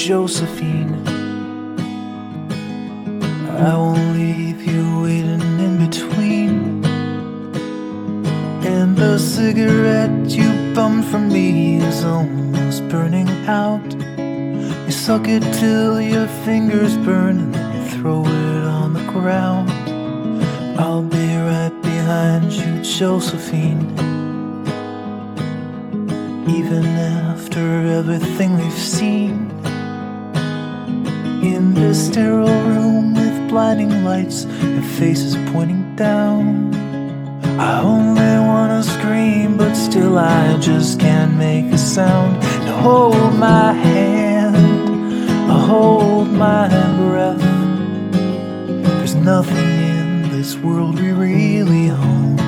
Josephine. I won't leave you waiting in between. And the cigarette you bummed from me is almost burning out. You suck it till your fingers burn and then you throw it on the ground. I'll be right behind you, Josephine. Even after everything we've seen. In this sterile room with blinding lights and faces pointing down, I only wanna scream, but still I just can't make a sound. Now hold my hand, hold my breath. There's nothing in this world we really own.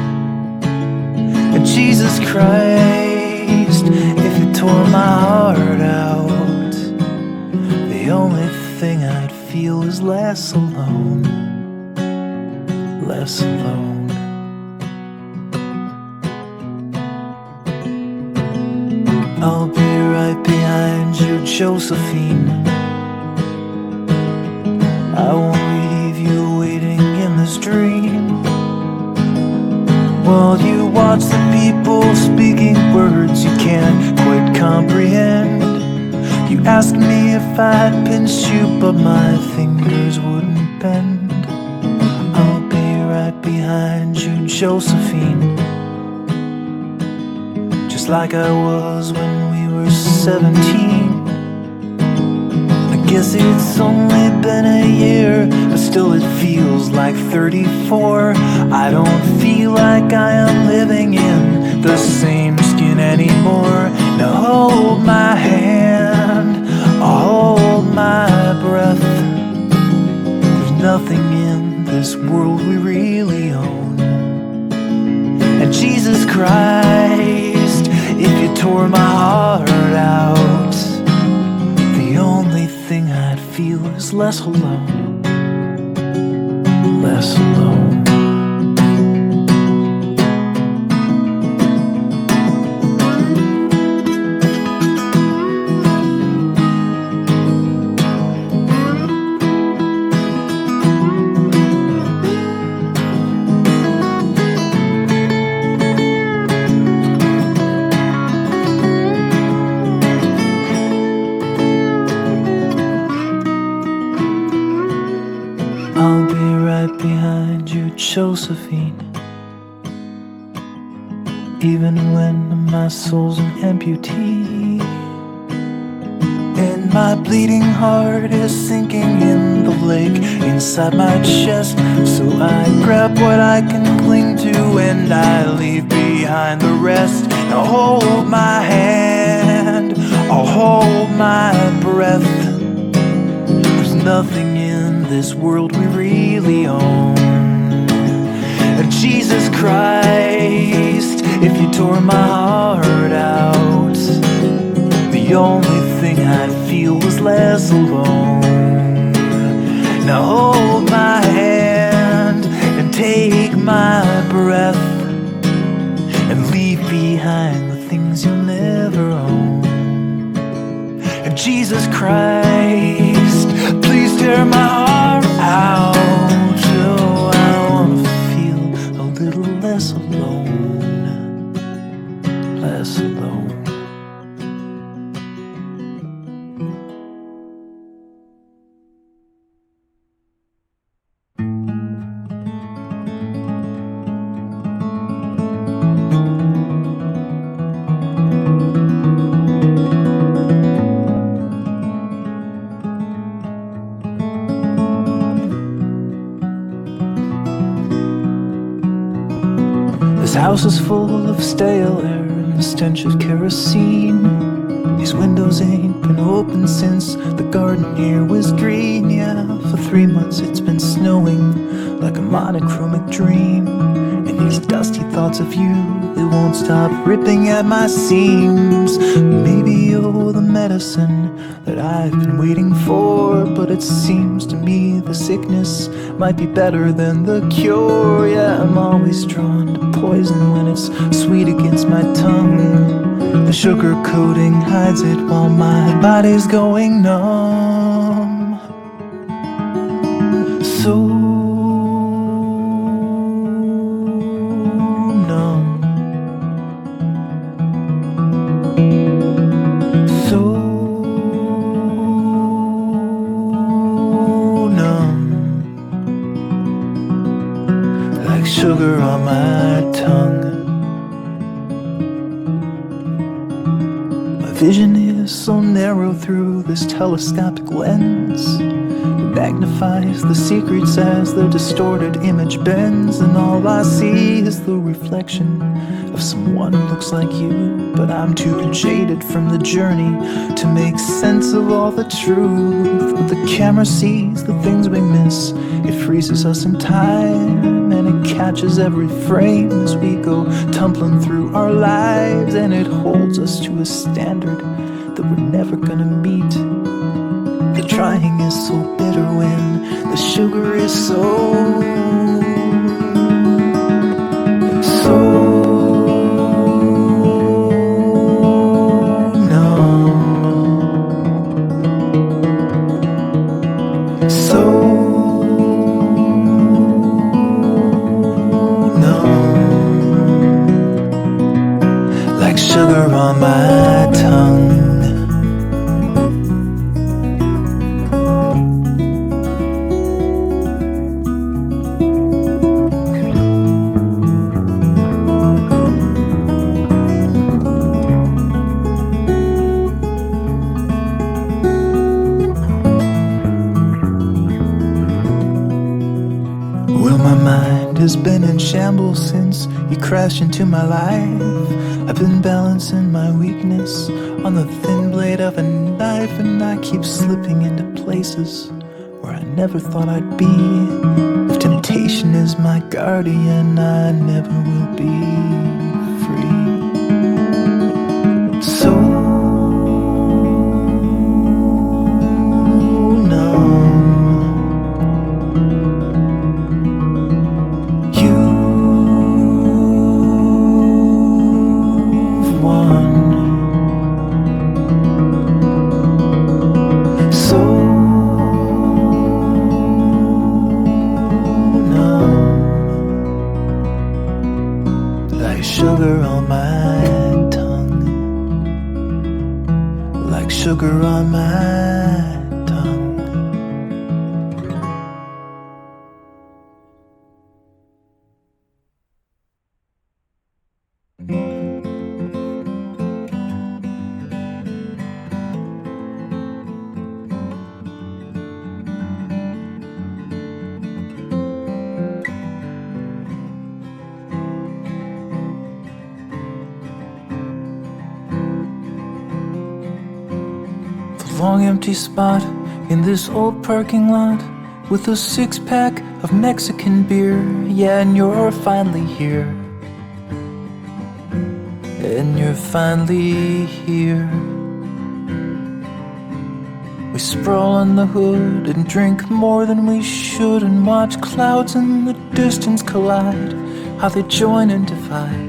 And Jesus Christ, if you tore my heart out, the only thing I'd feel is less alone, less alone. I'll be right behind you, Josephine. I won't leave you waiting in this dream. While you watch the people speaking words you can't quite comprehend. You asked me if I'd pinch you, but my fingers wouldn't bend. I'll be right behind you, Josephine. Just like I was when we were 17. I guess it's only been a year, but still it feels like 34. I don't feel like I am living in the same skin anymore. Now hold my hand, hold my breath. There's nothing in this world we really own. And Jesus Christ, if you tore my heart out, the only thing I'd feel is less alone, less alone. I'll be right behind you, Josephine. Even when my soul's an amputee, and my bleeding heart is sinking in the lake inside my chest. So I grab what I can cling to and I leave behind the rest. Now hold my hand, I'll hold my breath. There's nothing in this world we really own. And Jesus Christ, if you tore my heart out, the only thing I'd feel was less alone. Now hold my hand and take my breath, and leave behind the things you'll never own. And Jesus Christ, please tear my heart out. Oh, I wanna feel a little less alone, less alone. This house is full of stale air and the stench of kerosene. These windows ain't been open since the garden here was green. Yeah, for 3 months it's been snowing like a monochromic dream. And these dusty thoughts of you, they won't stop ripping at my seams. Maybe you're the medicine that I've been waiting for. But it seems to me the sickness might be better than the cure. Yeah, I'm always drawn to poison when it's sweet against my tongue. The sugar coating hides it while my body's going numb. So numb. So numb. Like sugar on my tongue. My vision is so narrow through this telescopic lens. It magnifies the secrets as the distorted image bends, and all I see is the reflection of someone who looks like you. But I'm too jaded from the journey to make sense of all the truth. But the camera sees the things we miss. It freezes us in time, and it catches every frame as we go tumbling through our lives. And it holds us to a standard that we're never gonna meet. The trying is so bitter when the sugar is so sugar on my tongue. Well, my mind has been in shambles since you crashed into my life. I've been balancing my weakness on the thin blade of a knife, and I keep slipping into places where I never thought I'd be. If temptation is my guardian, I never will be free. So sugar on my tongue, like sugar on my tongue. Long empty spot in this old parking lot with a 6-pack of Mexican beer. Yeah, and you're finally here. And you're finally here. We sprawl on the hood and drink more than we should, and watch clouds in the distance collide, how they join and divide.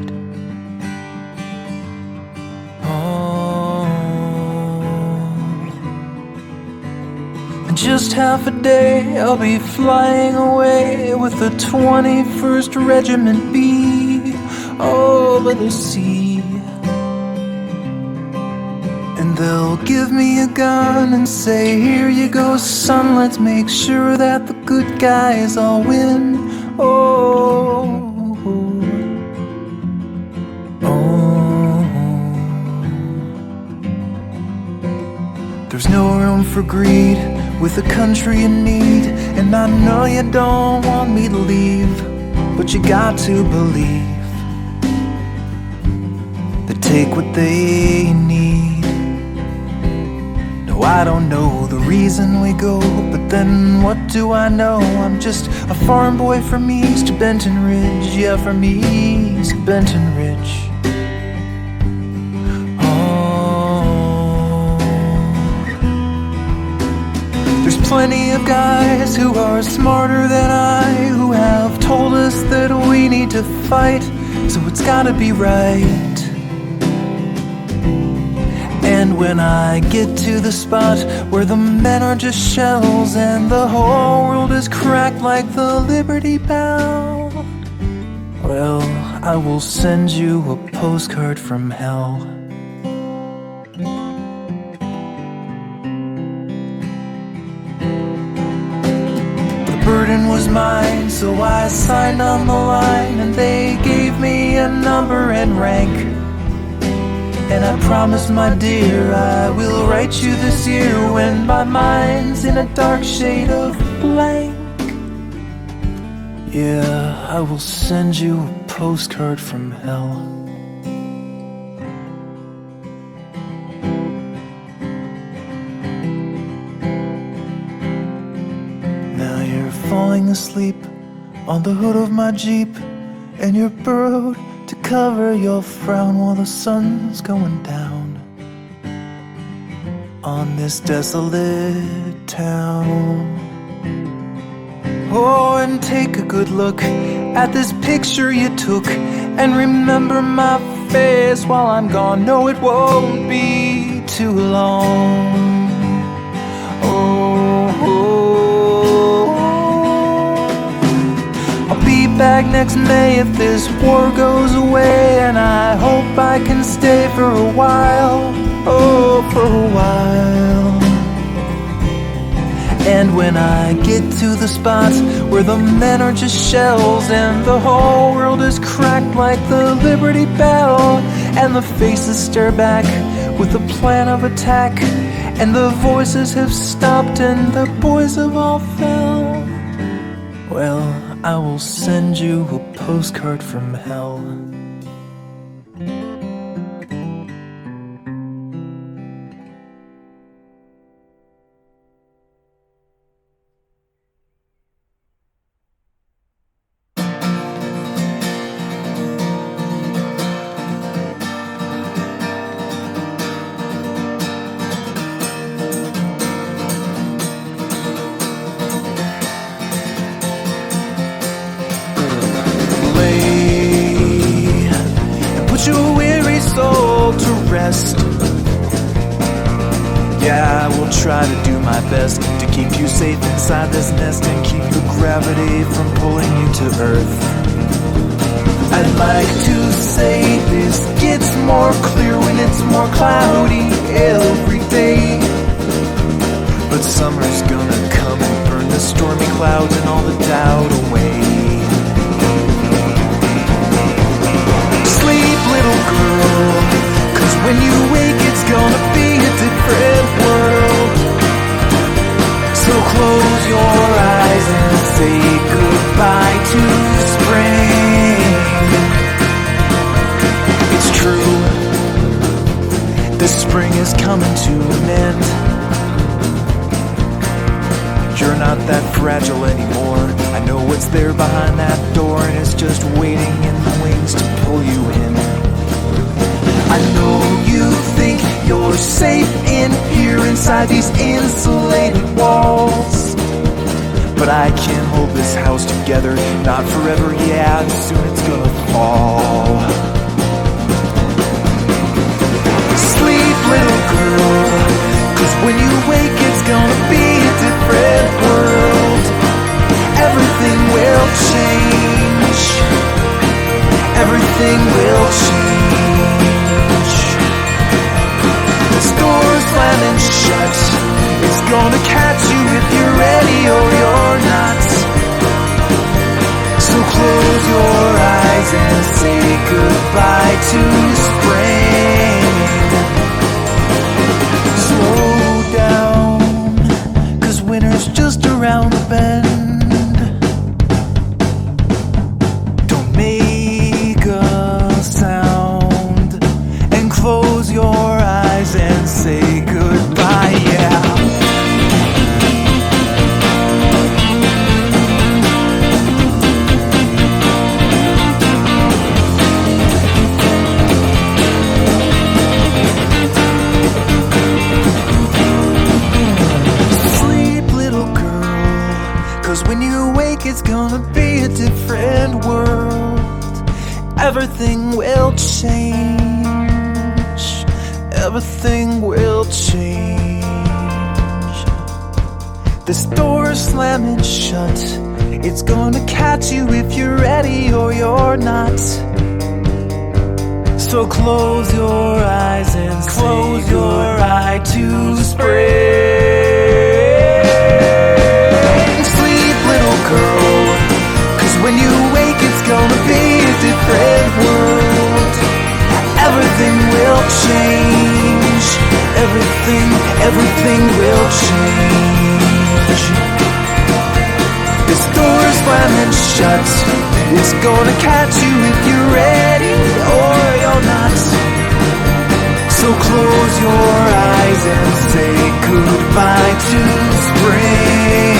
Just half a day, I'll be flying away with the 21st Regiment B over the sea. And they'll give me a gun and say, here you go, son, let's make sure that the good guys all win. Oh, there's no room for greed with a country in need, and I know you don't want me to leave, but you got to believe they take what they need. No, I don't know the reason we go, but then what do I know? I'm just a farm boy from East Benton Ridge. Yeah, from East Benton Ridge. plenty of guys who are smarter than I, who have told us that we need to fight, so it's gotta be right. And when I get to the spot where the men are just shells and the whole world is cracked like the Liberty Bell, well, I will send you a postcard from hell. The burden was mine, so I signed on the line, and they gave me a number and rank. And I promise, my dear, I will write you this year when my mind's in a dark shade of blank. Yeah, I will send you a postcard from hell. Now you're falling asleep on the hood of my Jeep, and you're burrowed to cover your frown while the sun's going down on this desolate town. Oh, and take a good look at this picture you took, and remember my face while I'm gone. No, it won't be too long. I'll be back next May if this war goes away, and I hope I can stay for a while. Oh, for a while. And when I get to the spots where the men are just shells and the whole world is cracked like the Liberty Bell, and the faces stare back with a plan of attack, and the voices have stopped and the boys have all fell, well, I will send you a postcard from hell. Your weary soul to rest. Yeah, I will try to do my best to keep you safe inside this nest and keep the gravity from pulling you to earth. I'd like to say this gets more clear when it's more cloudy every day, but summer's gonna come and burn the stormy clouds and all the doubt away. Sleep, little girl, 'cause when you wake it's gonna be a different world. So close your eyes and say goodbye to spring. It's true, this spring is coming to an end. You're not that fragile anymore. I know what's there behind that door, and it's just waiting in the wings to pull you in. I know you think you're safe in here inside these insulated walls, but I can't hold this house together, not forever, yeah, and soon it's gonna fall. Sleep, little girl, 'cause when you wake it's gonna be a different world. Everything will change. Everything will change. This door's slamming shut. It's gonna catch you if you're ready or you're not. So close your eyes and say goodbye to spring. Slow down, 'cause winter's just around the bend. Don't make a sound, and close your eyes and say goodbye, yeah. Sleep, little 'cause when you wake it's gonna be a different world. Everything will change. Everything will change. This door's slamming shut. It's gonna catch you if you're ready or you're not. So close your eyes and close your eye to spring. Sleep, little girl, 'cause when you wake it's gonna be a different world. Everything will change. Everything will change. This door's slamming shut. It's gonna catch you if you're ready or you're not. So close your eyes and say goodbye to spring.